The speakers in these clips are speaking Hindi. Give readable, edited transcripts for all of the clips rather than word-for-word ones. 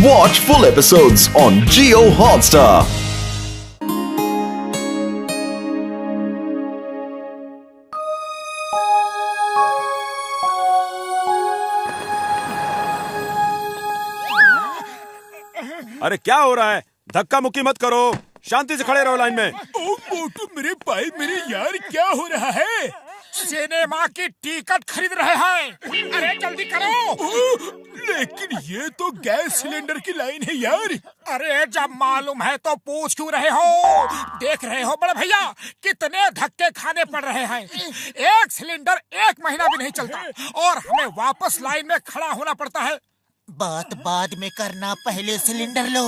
Watch full episodes on Jio Hotstar. अरे क्या हो रहा है? धक्का मुक्की मत करो, शांति से खड़े रहो लाइन में। ओ मोटू मेरे भाई मेरे यार, क्या हो रहा है? सिनेमा की टिकट खरीद रहे हैं। अरे जल्दी करो। लेकिन ये तो गैस सिलेंडर की लाइन है यार। अरे जब मालूम है तो पूछ क्यों रहे हो? देख रहे हो बड़े भैया कितने धक्के खाने पड़ रहे हैं। एक सिलेंडर 1 महीना भी नहीं चलता और हमें वापस लाइन में खड़ा होना पड़ता है। बात बाद में करना, पहले सिलेंडर लो।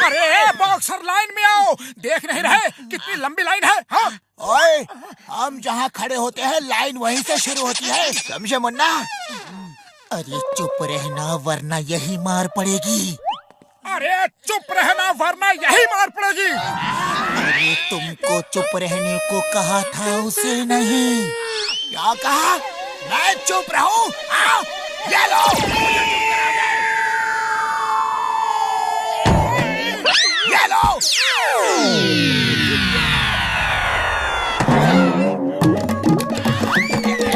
अरे बॉक्सर लाइन में आओ, देख नहीं रहे कितनी लंबी लाइन है? हाँ? ओए, हम जहाँ खड़े होते हैं लाइन वहीं से शुरू होती है, समझे मुन्ना? अरे चुप रहना वरना यही मार पड़ेगी। अरे चुप रहना वरना यही मार पड़ेगी। अरे तुमको चुप रहने को कहा था, उसे नहीं। क्या कहा? मैं चुप रहूं? आओ, ये लो। ये लो।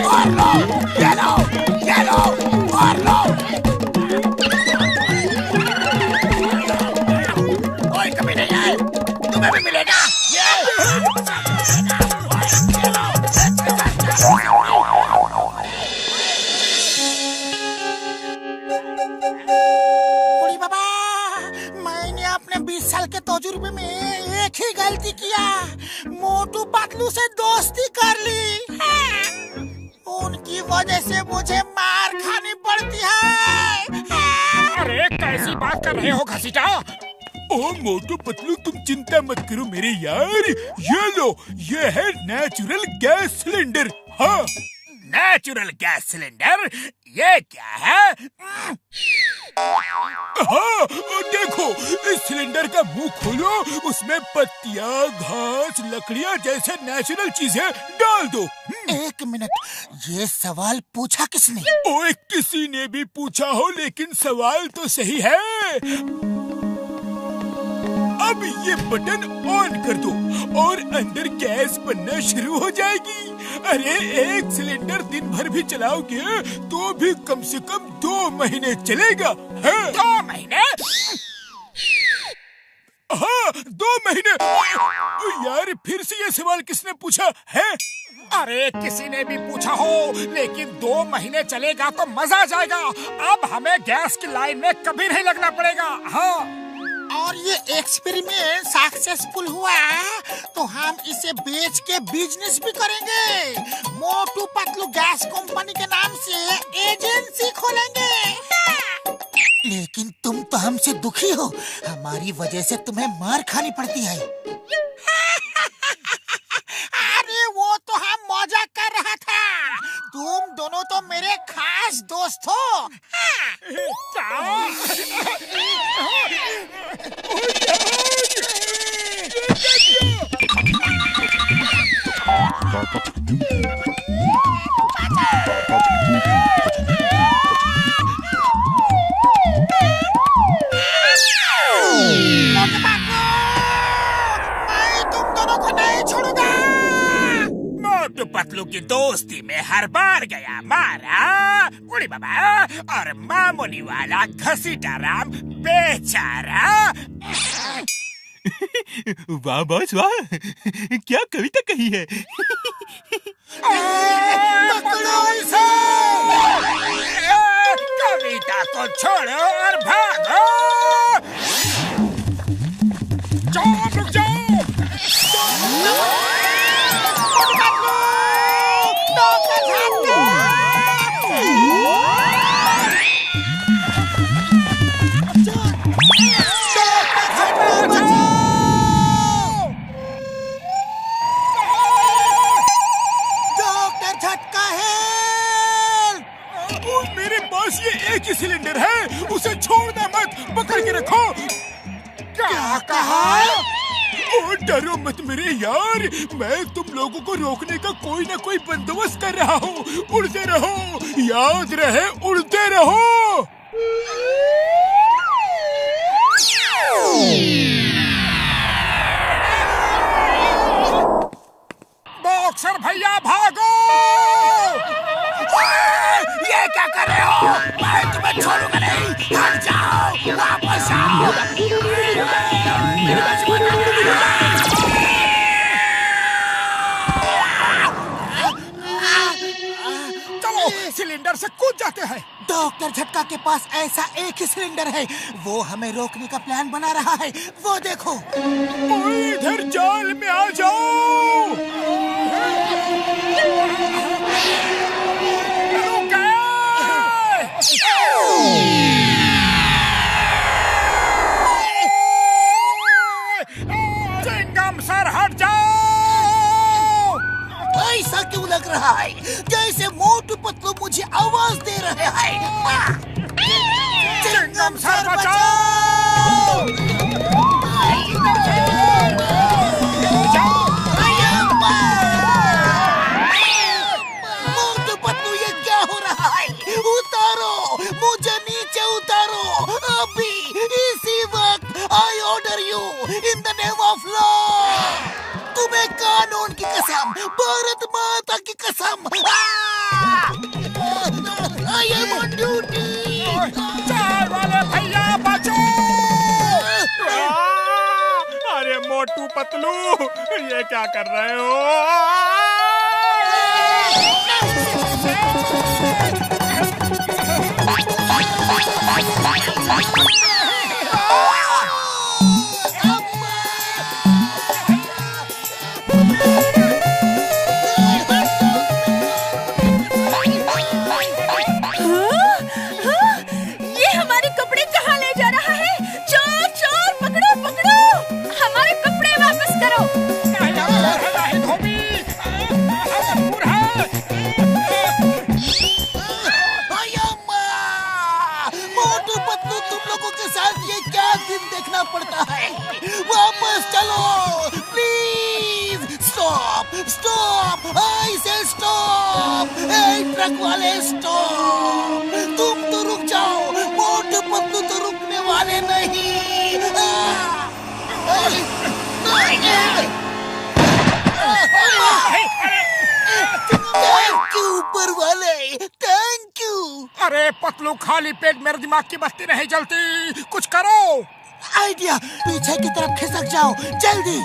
और लो, ये लो, ये लो, और लो। कोई कभी नहीं आए, तुम्हें भी मिलेगा। बूढ़ी बाबा, मैंने अपने 20 साल के तजुर्बे में एक ही गलती किया, मोटू पतलू से दोस्ती कर ली। उनकी वजह से मुझे मार खानी पड़ती है। अरे कैसी बात कर रहे हो घसीटा? ओ मोटू पतलू, तुम चिंता मत करो मेरे यार। ये लो, ये है नेचुरल गैस सिलेंडर। हाँ, नेचुरल गैस सिलेंडर? ये क्या है? हाँ, देखो, इस सिलेंडर का मुंह खोलो, उसमें पत्तियाँ, घास, लकड़ियाँ जैसे नेचुरल चीजें डाल दो। एक मिनट, ये सवाल पूछा किसने? ओए, किसी ने भी पूछा हो, लेकिन सवाल तो सही है। अब ये बटन ऑन कर दो और अंदर गैस बनना शुरू हो जाएगी। अरे एक सिलेंडर दिन भर भी चलाओगे तो भी कम से कम 2 महीने चलेगा। हाँ? 2 महीने? हाँ, 2 महीने। यार फिर से ये सवाल किसने पूछा है? अरे किसी ने भी पूछा हो, लेकिन 2 महीने चलेगा तो मजा आ जाएगा। अब हमें गैस की लाइन में कभी नहीं लगना पड़ेगा। हाँ, और ये एक्सपेरिमेंट सक्सेसफुल हुआ तो हम इसे बेच के बिजनेस भी करेंगे। मोटू पतलू गैस कंपनी के नाम से एजेंसी खोलेंगे। लेकिन तुम तो हमसे दुखी हो, हमारी वजह से तुम्हें मार खानी पड़ती है। अरे वो तो हम मजाक कर रहा था, तुम दोनों तो मेरे खास दोस्त हो। मैं तुम दोनों को नहीं छोड़ूंगा। मोटू पतलू की दोस्ती में हर बार गया मारा बूढ़ी बाबा, और मामूली वाला घसीटा राम बेचारा। वाह बॉस वाह, क्या कविता कही है। पकड़ो इसे! कविता को छोड़ो और भागो। जाओ, रुक जाओ। ये एक ही सिलेंडर है, उसे छोड़ना मत, पकड़ के रखो। क्या कहा? ओ डरो मत मेरे यार, मैं तुम लोगों को रोकने का कोई ना कोई बंदोबस्त कर रहा हूँ। उड़ते रहो, याद रहे उड़ते रहो। बॉक्सर भैया भागो! ये क्या कर रहे हो? मैं तुम्हें छोड़ूंगा नहीं। हट जाओ, वापस आओ। चलो सिलेंडर से कूद जाते हैं। डॉक्टर झटका के पास ऐसा एक ही सिलेंडर है, वो हमें रोकने का प्लान बना रहा है। वो देखो। इधर जाल में आ जाओ। चिंगम सर हट जाओ! ऐसा क्यों लग रहा है जैसे मोटू पतलू मुझे आवाज दे रहे हैं? चिंगम सर बचाओ! मोटू पतलू ये क्या हो रहा है? उतारो मुझे, नीचे उतारो अभी, इसी वक्त। I order you in the name of law. तुम्हें कानून की कसम, भारत माता की कसम। I am on duty. चाय वाले भैया बचो! अरे मोटू पतलू, ये क्या कर रहे हो? पड़ता है। वापस चलो प्लीज। स्टॉप स्टॉप, आई से स्टॉप। ट्रक वाले स्टॉप, तुम तो रुक जाओ। मोटू पतलू तो रुकने वाले नहीं। थैंक यू ऊपर वाले, थैंक यू। अरे पतलू, खाली पेट मेरे दिमाग की बत्ती नहीं जलती, कुछ करो। आइडिया, पीछे की तरफ खिसक जाओ जल्दी।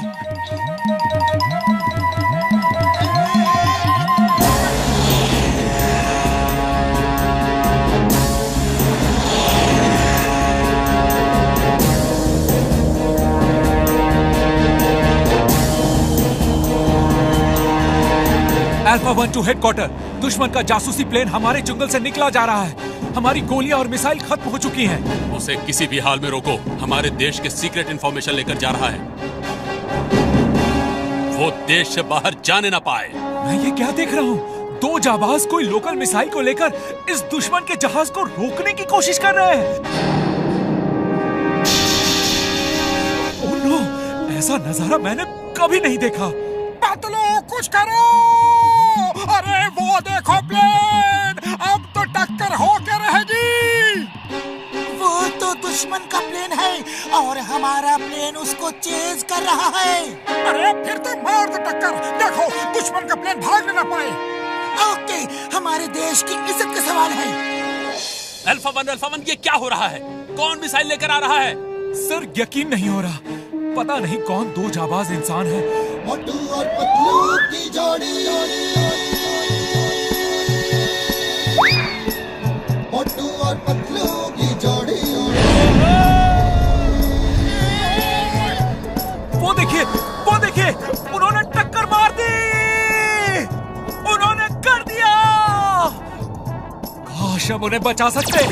Alpha 1 to headquarter. दुश्मन का जासूसी प्लेन हमारे जंगल से निकला जा रहा है। हमारी गोलियां और मिसाइल खत्म हो चुकी हैं। उसे किसी भी हाल में रोको, हमारे देश के सीक्रेट इंफॉर्मेशन लेकर जा रहा है। वो देश से बाहर जाने ना पाए। मैं ये क्या देख रहा हूँ? दो जाबाज कोई लोकल मिसाइल को लेकर इस दुश्मन के जहाज को रोकने की कोशिश कर रहे हैं। ओह नो, ऐसा नजारा मैंने कभी नहीं देखा। पतलू कुछ करो! अरे वो देखो प्लेन, अब तो टक्कर होके रहेगी। वो तो दुश्मन का प्लेन है और हमारा प्लेन उसको चेज कर रहा है। अरे फिर तो मार दो टक्कर। देखो दुश्मन का प्लेन भागने ना पाए। ओके, हमारे देश की इज्जत का सवाल है। अल्फा वन, ये क्या हो रहा है? कौन मिसाइल लेकर आ रहा है? सर यकीन नहीं हो रहा। पता नहीं कौन दो जाबाज इंसान है। मोटू और पतलू की जोड़ी, मोटू और पतलू की जोड़ी। वो देखिए, उन्होंने टक्कर मार दी। उन्होंने कर दिया। काश हम उन्हें बचा सकते।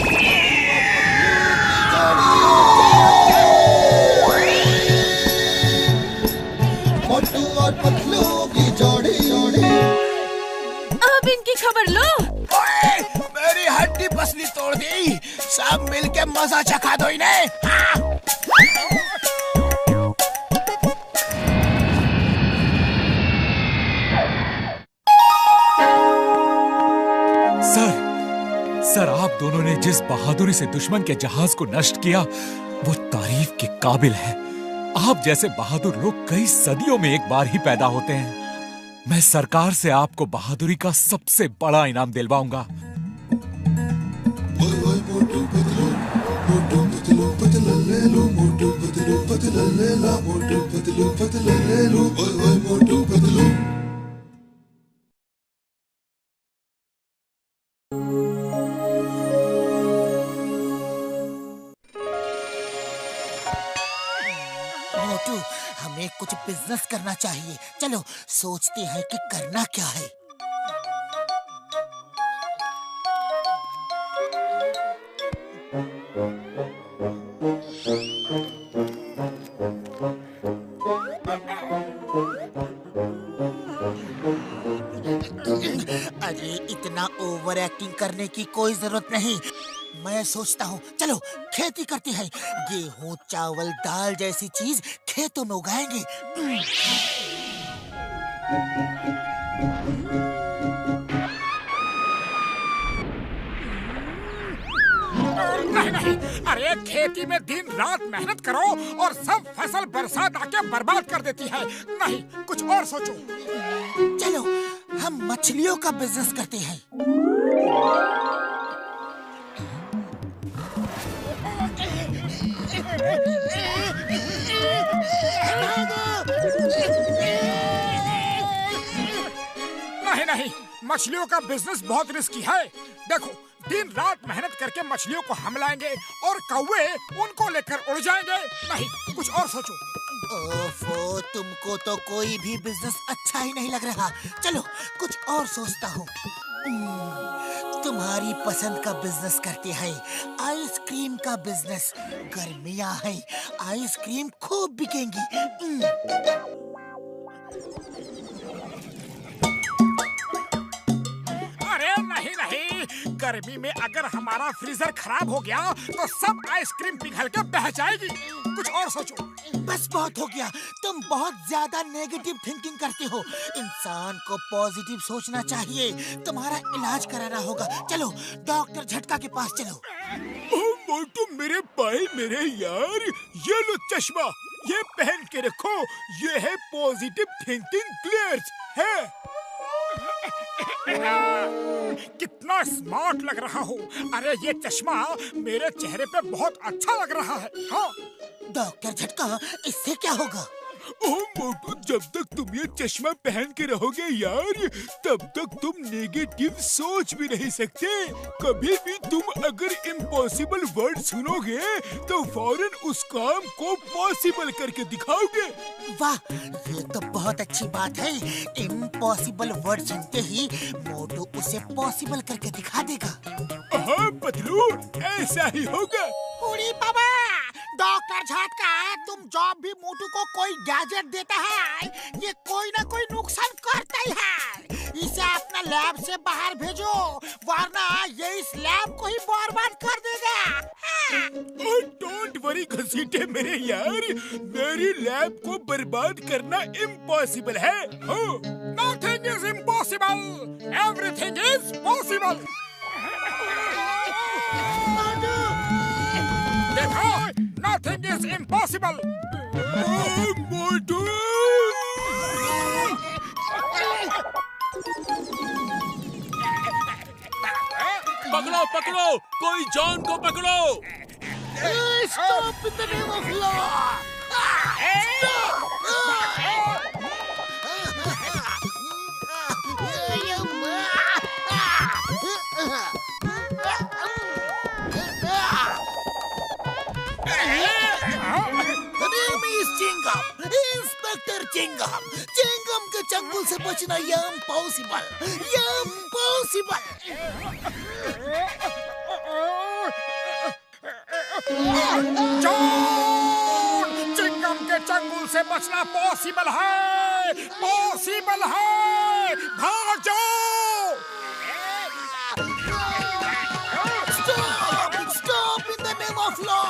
मोटू और पतलू की जोड़ी। अब इनकी खबर लो। ओए, मेरी हड्डी पसली तोड़ दी। सब मिलके मजा चखा दो इन्हें। दोनों ने जिस बहादुरी से दुश्मन के जहाज को नष्ट किया वो तारीफ के काबिल है। आप जैसे बहादुर लोग कई सदियों में एक बार ही पैदा होते हैं। मैं सरकार से आपको बहादुरी का सबसे बड़ा इनाम दिलवाऊंगा। मोटू, हमें कुछ बिजनेस करना चाहिए। चलो सोचते हैं कि करना क्या है। अरे इतना ओवर एक्टिंग करने की कोई जरूरत नहीं। मैं सोचता हूँ चलो खेती करते हैं। गेहूं, चावल, दाल जैसी चीज खेतों में उगाएंगे। नहीं नहीं, अरे खेती में दिन रात मेहनत करो और सब फसल बरसात आके बर्बाद कर देती है। नहीं, कुछ और सोचो। चलो हम मछलियों का बिजनेस करते हैं। नहीं नहीं, मछलियों का बिजनेस बहुत रिस्की है। देखो, दिन रात मेहनत करके मछलियों को हम लाएंगे और कौवे उनको लेकर उड़ जाएंगे। नहीं, कुछ और सोचो। ओफो, तुमको तो कोई भी बिजनेस अच्छा ही नहीं लग रहा। चलो कुछ और सोचता हूँ। तुम्हारी पसंद का बिजनेस करते हैं, आइसक्रीम का बिजनेस। गर्मियाँ हैं, आइसक्रीम खूब बिकेंगी। नहीं नहीं, गर्मी में अगर हमारा फ्रीजर खराब हो गया तो सब आइसक्रीम पिघल के बह जाएगी। कुछ और सोचो। बस बहुत हो गया। तुम बहुत ज्यादा नेगेटिव थिंकिंग करते हो। इंसान को पॉजिटिव सोचना चाहिए। तुम्हारा इलाज कराना होगा। चलो डॉक्टर झटका के पास चलो। ओह मोटू मेरे भाई, मेरे यार, ये लो चश्मा, ये पहन के रखो। ये है पॉजिटिव थिंकिंग ग्लेयर्स है। कितना स्मार्ट लग रहा हो। अरे ये चश्मा मेरे चेहरे पे बहुत अच्छा लग रहा है। हाँ डॉक्टर झटका, इससे क्या होगा? ओह मोटू, जब तक तुम ये चश्मा पहन के रहोगे यार, तब तक तुम नेगेटिव सोच भी नहीं सकते। कभी भी तुम अगर इम्पॉसिबल वर्ड सुनोगे तो फौरन उस काम को पॉसिबल करके दिखाओगे। वाह, ये तो बहुत अच्छी बात है। इम्पॉसिबल वर्ड सुनते ही मोटू उसे पॉसिबल करके दिखा देगा। हाँ पतलू, ऐसा ही होगा। उड़ी बाबा, डॉक्टर झटका, तुम जब भी मोटू को कोई गैजेट देता है ये कोई ना कोई नुकसान करता ही है। इसे अपना लैब से बाहर भेजो, वरना ये इस लैब को ही बर्बाद कर देगा। डोंट वरी घसीटे मेरे यार, मेरी लैब को बर्बाद करना इम्पॉसिबल है। Nothing is impossible. Everything is possible. देखो, nothing is impossible. मोटू, पकड़ो पकड़ो, कोई जॉन को पकड़ो। Stop in the name of law. Inspector Chingam, Chingam के चंगुल से बचना इम्पॉसिबल, इम्पॉसिबल। जॉन, चिंगम के चंगुल से बचना पॉसिबल है, पॉसिबल है। भाग जाओ। Stop, stop in the name of law.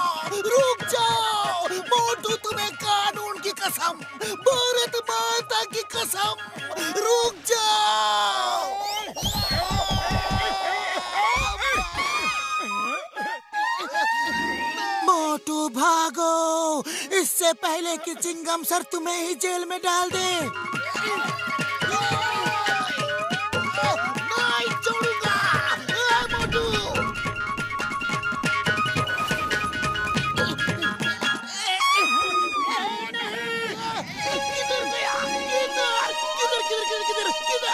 रुक जाओ। मोटू, तुम्हें कानून की कसम, भारत माता की कसम, रुक जाओ। इससे पहले कि चिंगम सर तुम्हें ही जेल में डाल दे। नहीं छोड़ूंगा मोटू।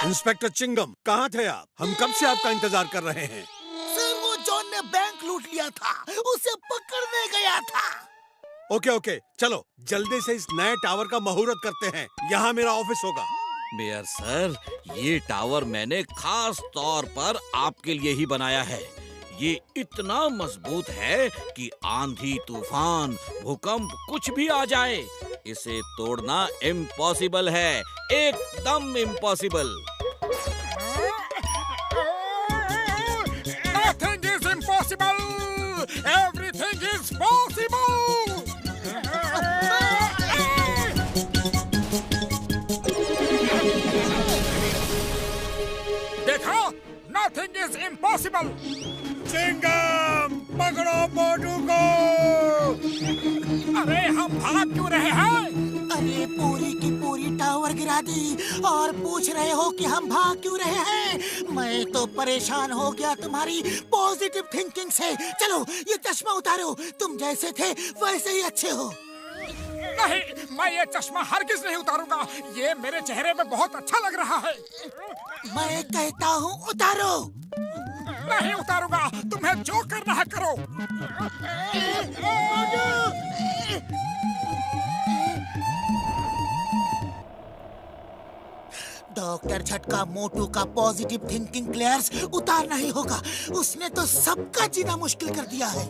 इंस्पेक्टर चिंगम, कहाँ थे आप? हम कब से आपका इंतजार कर रहे हैं। सर वो जॉन ने बैंक लूट लिया था, उसे पकड़ने गया था। ओके, चलो जल्दी से इस नए टावर का मुहूर्त करते हैं। यहाँ मेरा ऑफिस होगा। मेयर सर, ये टावर मैंने खास तौर पर आपके लिए ही बनाया है। ये इतना मजबूत है कि आंधी, तूफान, भूकंप कुछ भी आ जाए, इसे तोड़ना इम्पॉसिबल है, एकदम impossible. Nothing is impossible. Everything is possible. देखा? Nothing is impossible. चिंगम, पकड़ो मोटू को। अरे हम भाग क्यों रहे हैं? अरे पूरी की पूरी टावर गिरा दी और पूछ रहे हो कि हम भाग क्यों रहे हैं। मैं तो परेशान हो गया तुम्हारी पॉजिटिव थिंकिंग से। चलो ये चश्मा उतारो, तुम जैसे थे वैसे ही अच्छे हो। नहीं, मैं ये चश्मा हरगिज नहीं उतारूंगा। ये मेरे चेहरे पे बहुत अच्छा लग रहा है। मैं कहता हूँ उतारो। नहीं उतारूंगा, तुम्हें जो करना है करो। डॉक्टर झटका मोटू का पॉजिटिव थिंकिंग क्लियर्स उतारना ही होगा। उसने तो सबका जीना मुश्किल कर दिया है।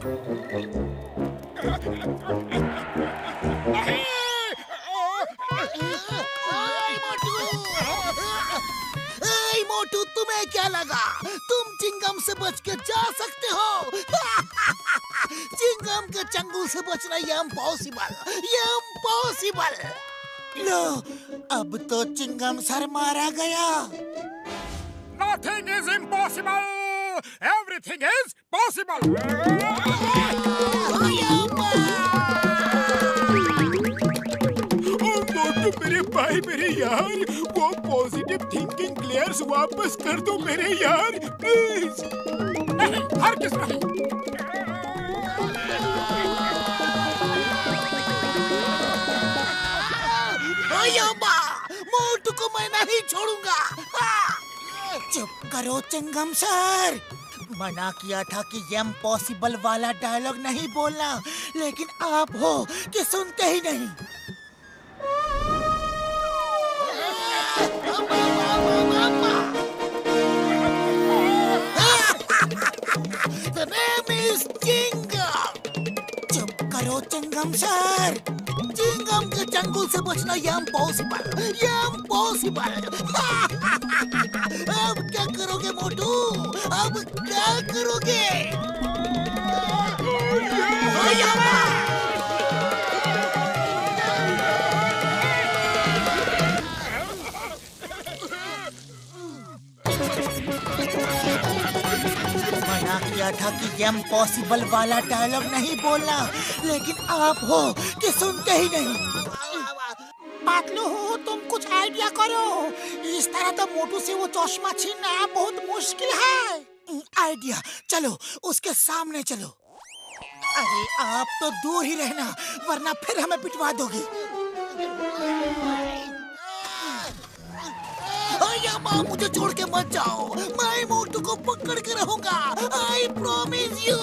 मोटू, तुम्हें क्या लगा तुम चिंगम से बच के जा सकते हो? चिंगम के चंगुल से बचना ये इम्पॉसिबल। लो, अब तो चिंगम सर मारा गया। Nothing is impossible. Everything is possible. मोटू मेरे भाई, मेरे यार, वो पॉजिटिव थिंकिंग क्लियर्स वापस कर दो मेरे यार, प्लीज। नहीं, हरगिज नहीं। मोटू को मैं नहीं छोड़ूंगा। चुप करो चिंगम सर। मना किया था कि ये इम्पॉसिबल वाला डायलॉग नहीं बोलना, लेकिन आप हो कि सुनते ही नहीं। The name is Chingam. चुप करो चिंगम सर। चिंगम के चंगुल से बचना ये इम्पॉसिबल। अब क्या करोगे मोटू? अब क्या करोगे? मना किया था कि ये इम्पॉसिबल वाला डायलॉग नहीं बोलना, लेकिन आप हो कि सुनते ही नहीं। पातलू हो, तुम कुछ आइडिया करो। इस तरह तो मोटू से वो चश्मा छीनना बहुत मुश्किल है। आइडिया, चलो उसके सामने चलो। अरे आप तो दूर ही रहना, वरना फिर हमें पिटवा दोगे। माँ, मुझे छोड़ के मत जाओ। मैं मोटू को पकड़ के रहूंगा। I promise you.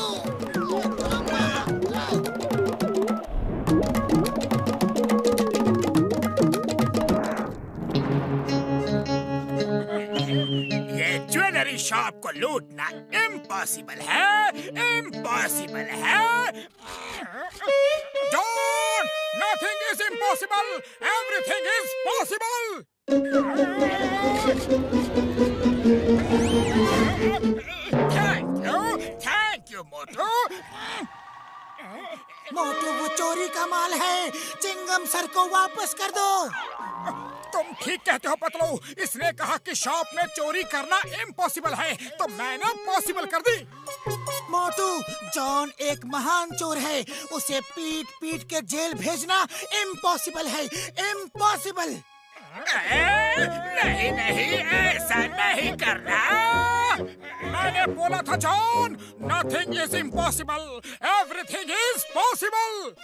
ये ज्वेलरी शॉप को लूटना इम्पॉसिबल है। Don't! Nothing is impossible. Everything is possible. Thank you, मोटू। मोटू, वो चोरी का माल है। चिंगम सर को वापस कर दो। तुम ठीक कहते हो पतलू। इसने कहा कि शॉप में चोरी करना इम्पॉसिबल है, तो मैंने पॉसिबल कर दी। मोटू, जॉन एक महान चोर है। उसे पीट पीट के जेल भेजना इम्पॉसिबल है, इम्पॉसिबल। नहीं नहीं, ऐसा नहीं करना। मैंने बोला था John, nothing is impossible, everything is possible.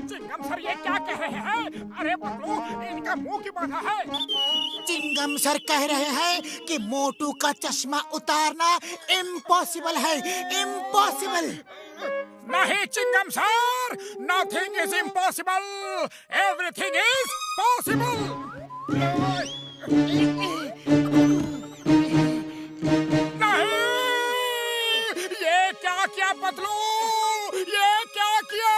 Chingam sir ये क्या कह रहे हैं? अरे पतलू, इनका मुंह क्यों बांधा है? चिंगम सर कह रहे हैं कि मोटू का चश्मा उतारना इम्पॉसिबल है, इम्पॉसिबल। नहीं Chingam sir, nothing is impossible, everything is possible. नहीं, ये क्या किया पतलू, ये क्या किया?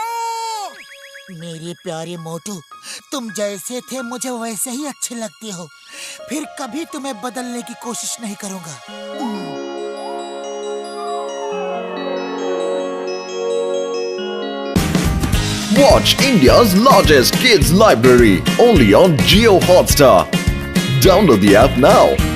मेरे प्यारे मोटू, तुम जैसे थे मुझे वैसे ही अच्छे लगते हो। फिर कभी तुम्हें बदलने की कोशिश नहीं करूंगा। Watch India's largest kids library only on Jio Hotstar. Download the app now.